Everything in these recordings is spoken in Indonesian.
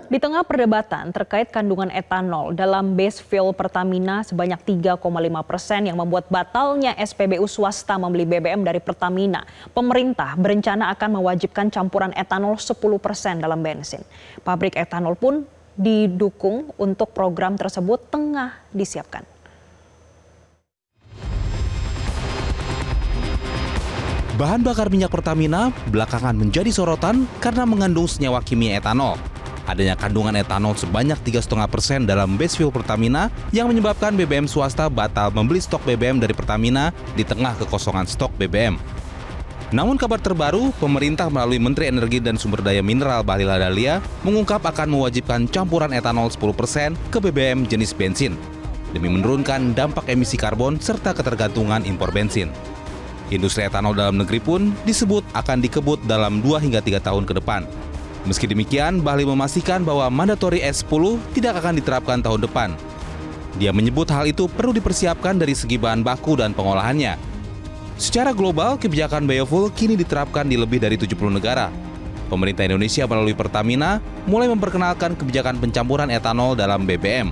Di tengah perdebatan terkait kandungan etanol dalam base fuel Pertamina sebanyak 3,5% yang membuat batalnya SPBU swasta membeli BBM dari Pertamina, pemerintah berencana akan mewajibkan campuran etanol 10% dalam bensin. Pabrik etanol pun didukung untuk program tersebut tengah disiapkan. Bahan bakar minyak Pertamina belakangan menjadi sorotan karena mengandung senyawa kimia etanol. Adanya kandungan etanol sebanyak 3,5% dalam base fuel Pertamina yang menyebabkan BBM swasta batal membeli stok BBM dari Pertamina di tengah kekosongan stok BBM. Namun kabar terbaru, pemerintah melalui Menteri Energi dan Sumber Daya Mineral Bahlil Lahadalia mengungkap akan mewajibkan campuran etanol 10% ke BBM jenis bensin demi menurunkan dampak emisi karbon serta ketergantungan impor bensin. Industri etanol dalam negeri pun disebut akan dikebut dalam 2 hingga 3 tahun ke depan. Meski demikian, Bahlil memastikan bahwa mandatori S10 tidak akan diterapkan tahun depan. Dia menyebut hal itu perlu dipersiapkan dari segi bahan baku dan pengolahannya. Secara global, kebijakan biofuel kini diterapkan di lebih dari 70 negara. Pemerintah Indonesia melalui Pertamina mulai memperkenalkan kebijakan pencampuran etanol dalam BBM.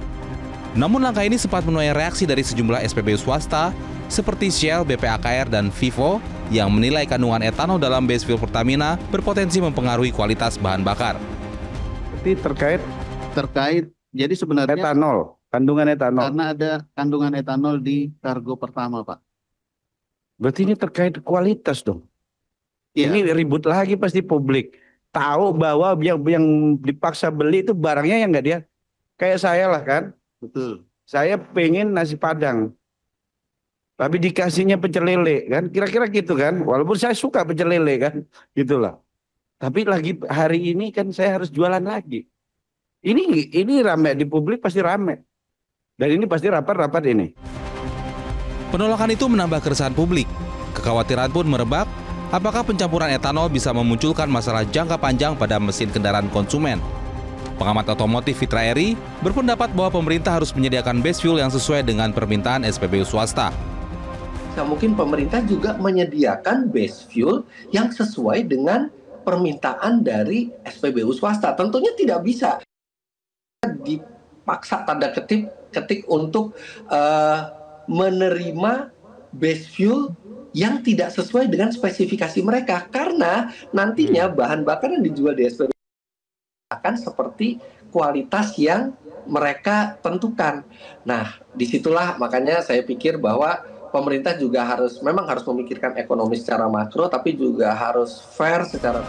Namun langkah ini sempat menuai reaksi dari sejumlah SPBU swasta seperti Shell, BPAKR, dan Vivo yang menilai kandungan etanol dalam base fuel Pertamina berpotensi mempengaruhi kualitas bahan bakar. Jadi terkait jadi sebenarnya etanol, kandungan etanol. Karena ada kandungan etanol di kargo pertama, Pak. Berarti ini terkait kualitas dong. Iya. Ini ribut lagi pasti publik. Tahu bahwa yang dipaksa beli itu barangnya yang nggak dia. Kayak saya lah kan. Betul. Saya pengen nasi Padang. Tapi dikasihnya pecel lele kan, kira-kira gitu kan. Walaupun saya suka pecel lele kan, gitulah. Tapi lagi hari ini kan saya harus jualan lagi. Ini rame di publik, pasti rame. Dan ini pasti rapat ini. Penolakan itu menambah keresahan publik. Kekhawatiran pun merebak, apakah pencampuran etanol bisa memunculkan masalah jangka panjang pada mesin kendaraan konsumen. Pengamat otomotif Fitra Eri berpendapat bahwa pemerintah harus menyediakan base fuel yang sesuai dengan permintaan SPBU swasta. Nah, mungkin pemerintah juga menyediakan base fuel yang sesuai dengan permintaan dari SPBU swasta. Tentunya tidak bisa dipaksa tanda ketik untuk menerima base fuel yang tidak sesuai dengan spesifikasi mereka. Karena nantinya bahan bakar yang dijual di SPBU akan seperti kualitas yang mereka tentukan. Nah, disitulah makanya saya pikir bahwa pemerintah juga memang harus memikirkan ekonomi secara makro, tapi juga harus fair secara...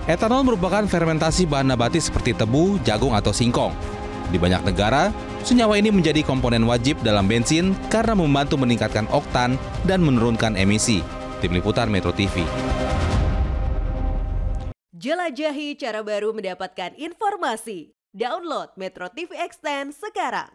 Etanol merupakan fermentasi bahan nabati seperti tebu, jagung, atau singkong. Di banyak negara, senyawa ini menjadi komponen wajib dalam bensin karena membantu meningkatkan oktan dan menurunkan emisi. Tim Liputan Metro TV. Jelajahi cara baru mendapatkan informasi. Download Metro TV Extend sekarang.